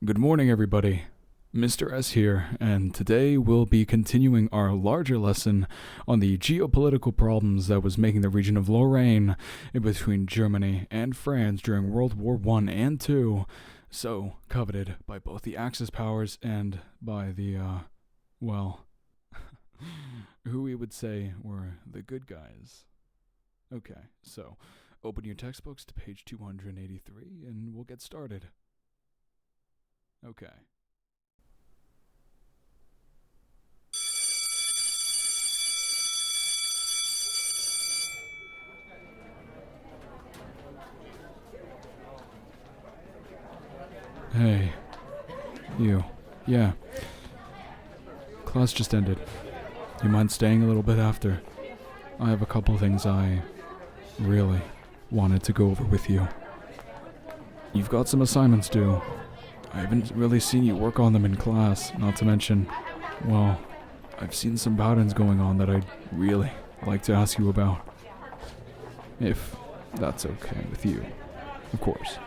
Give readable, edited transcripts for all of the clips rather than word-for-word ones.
Good morning, everybody. Mr. S here, and today we'll be continuing our larger lesson on the geopolitical problems that was making the region of Lorraine in between Germany and France during World War I and II, so coveted by both the Axis powers and by the, well, who we would say were the good guys. Okay, so open your textbooks to page 283 and we'll get started. Okay. Hey. You. Yeah. Class just ended. You mind staying a little bit after? I have a couple things I really wanted to go over with you. You've got some assignments due. I haven't really seen you work on them in class, not to mention, well, I've seen some patterns going on that I'd really like to ask you about. If that's okay with you, of course.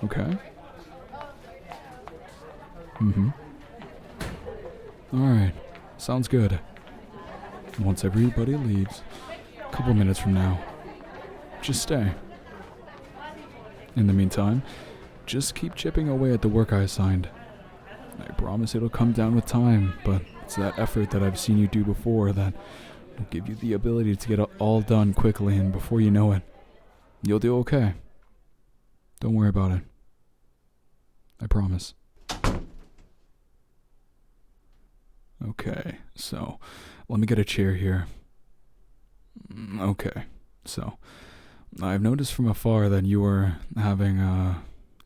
Okay? Alright, sounds good. Once everybody leaves, a couple minutes from now, just stay. In the meantime, just keep chipping away at the work I assigned. I promise it'll come down with time, but it's that effort that I've seen you do before that will give you the ability to get it all done quickly, and before you know it, you'll do okay. Don't worry about it. I promise. Okay, so let me get a chair here. Okay, so I've noticed from afar that you are having a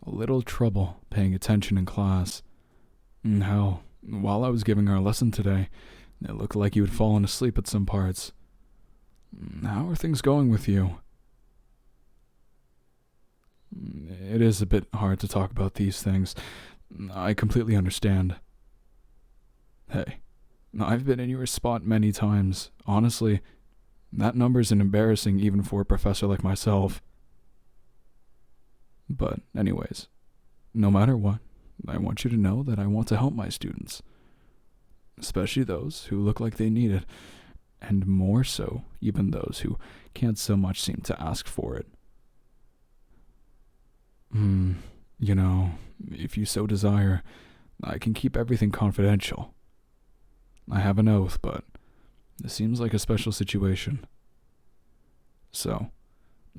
little trouble paying attention in class. And how, while I was giving our lesson today, it looked like you had fallen asleep at some parts. How are things going with you? It is a bit hard to talk about these things. I completely understand. Hey, I've been in your spot many times. Honestly, that number's embarrassing even for a professor like myself. But anyways, no matter what, I want you to know that I want to help my students. Especially those who look like they need it, and more so, even those who can't so much seem to ask for it. You know, if you so desire, I can keep everything confidential. I have an oath, but this seems like a special situation. So,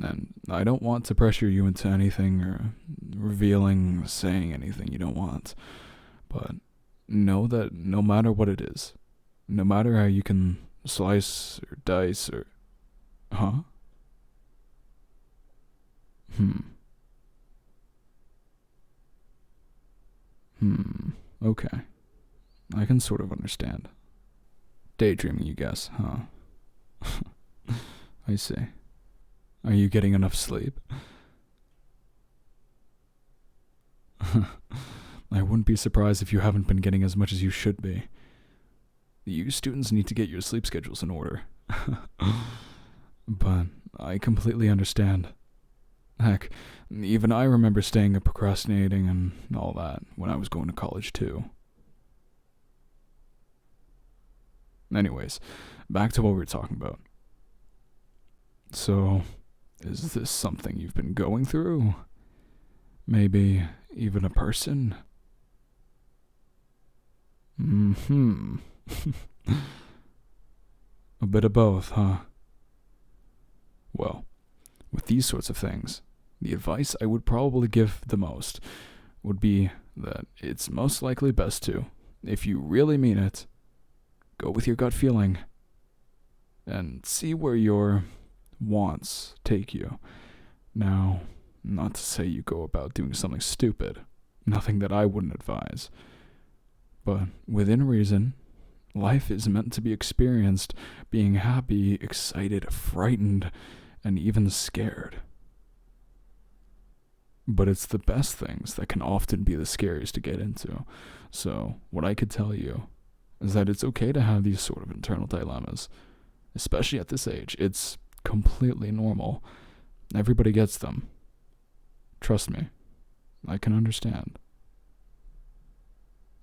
and I don't want to pressure you into anything or saying anything you don't want. But know that no matter what it is, no matter how you can slice or dice or... Huh? Okay. I can sort of understand. Daydreaming, you guess, huh? I see. Are you getting enough sleep? I wouldn't be surprised if you haven't been getting as much as you should be. You students need to get your sleep schedules in order. But I completely understand. Heck, even I remember staying up procrastinating and all that when I was going to college too. Anyways, back to what we were talking about. So, is this something you've been going through? Maybe even a person? A bit of both, huh? Well, with these sorts of things, the advice I would probably give the most would be that it's most likely best to, if you really mean it, go with your gut feeling and see where your wants take you. Now, not to say you go about doing something stupid, nothing that I wouldn't advise, but within reason, life is meant to be experienced being happy, excited, frightened, and even scared. But it's the best things that can often be the scariest to get into. So, what I could tell you is that it's okay to have these sort of internal dilemmas. Especially at this age, it's completely normal. Everybody gets them. Trust me, I can understand.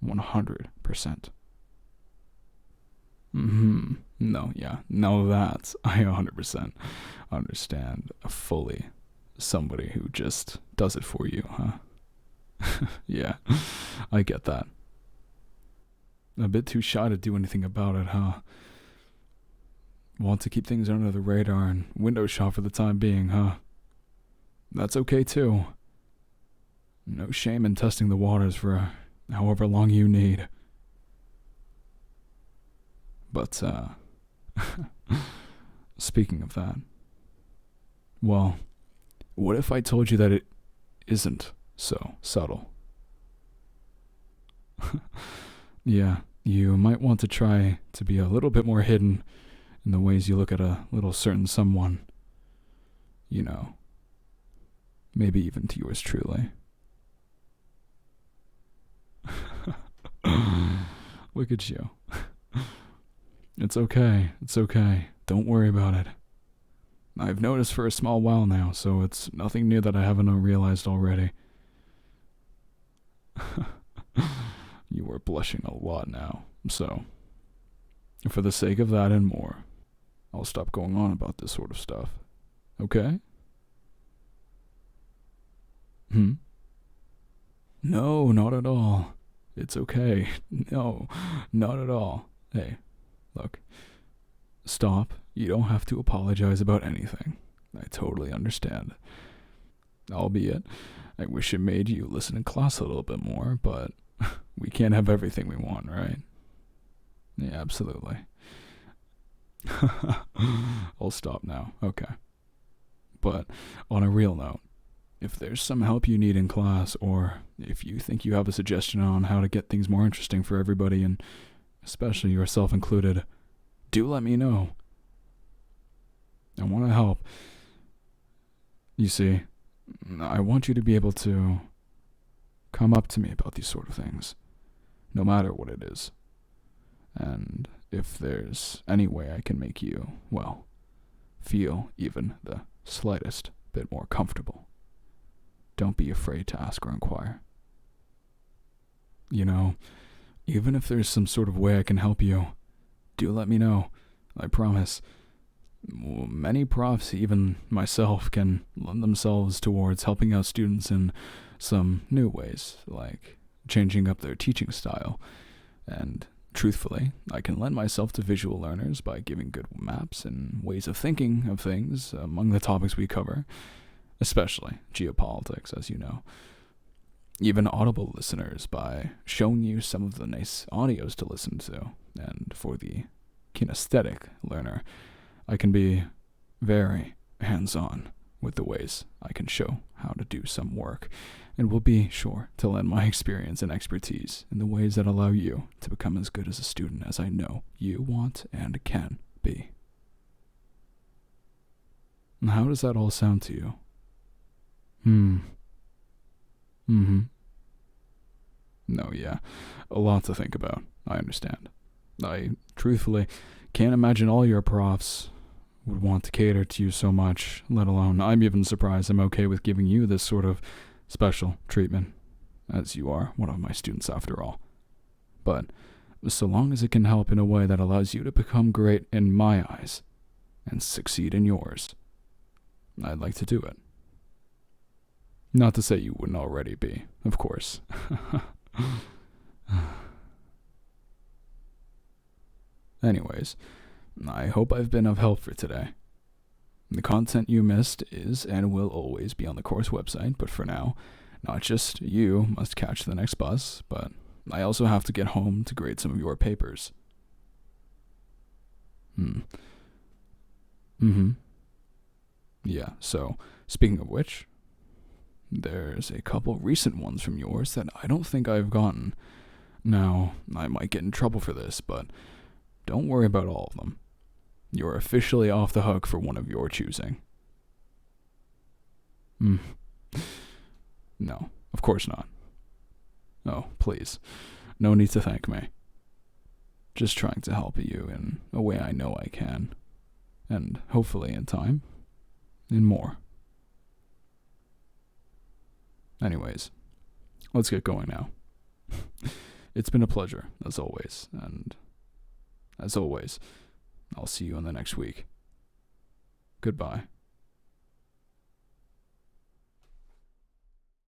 100%. No, yeah. No, that I 100% understand fully. Somebody who just does it for you, huh? Yeah, I get that. A bit too shy to do anything about it, huh? Want to keep things under the radar and window shop for the time being, huh? That's okay too. No shame in testing the waters for however long you need. But, speaking of that, well, what if I told you that it isn't so subtle? Yeah, you might want to try to be a little bit more hidden in the ways you look at a little certain someone. You know, maybe even to yours truly. Look at you. It's okay. It's okay. Don't worry about it. I've noticed for a small while now, so it's nothing new that I haven't realized already. You are blushing a lot now, so for the sake of that and more, I'll stop going on about this sort of stuff. Okay? No, not at all. It's okay. No, not at all. Hey, look. Stop. You don't have to apologize about anything. I totally understand. Albeit, I wish it made you listen in class a little bit more, but we can't have everything we want, right? Yeah, absolutely. I'll stop now. Okay. But on a real note, if there's some help you need in class, or if you think you have a suggestion on how to get things more interesting for everybody, and especially yourself included, do let me know. I want to help. You see, I want you to be able to come up to me about these sort of things, no matter what it is. And if there's any way I can make you, well, feel even the slightest bit more comfortable, don't be afraid to ask or inquire. You know, even if there's some sort of way I can help you, do let me know. I promise. Many profs, even myself, can lend themselves towards helping out students in some new ways, like changing up their teaching style. And truthfully, I can lend myself to visual learners by giving good maps and ways of thinking of things among the topics we cover, especially geopolitics, as you know. Even audible listeners by showing you some of the nice audios to listen to. And for the kinesthetic learner, I can be very hands-on with the ways I can show how to do some work, and will be sure to lend my experience and expertise in the ways that allow you to become as good as a student as I know you want and can be. And how does that all sound to you? No, yeah, a lot to think about, I understand. I, truthfully, can't imagine all your profs would want to cater to you so much, let alone I'm even surprised I'm okay with giving you this sort of special treatment, as you are one of my students after all. But so long as it can help in a way that allows you to become great in my eyes and succeed in yours, I'd like to do it. Not to say you wouldn't already be, of course. Anyways, I hope I've been of help for today. The content you missed is and will always be on the course website, but for now, not just you must catch the next bus, but I also have to get home to grade some of your papers. Yeah, so, speaking of which, there's a couple recent ones from yours that I don't think I've gotten. Now, I might get in trouble for this, but don't worry about all of them. You're officially off the hook for one of your choosing. No, of course not. Oh, please. No need to thank me. Just trying to help you in a way I know I can. And hopefully in time, in more. Anyways, let's get going now. It's been a pleasure, as always, and as always, I'll see you in the next week. Goodbye.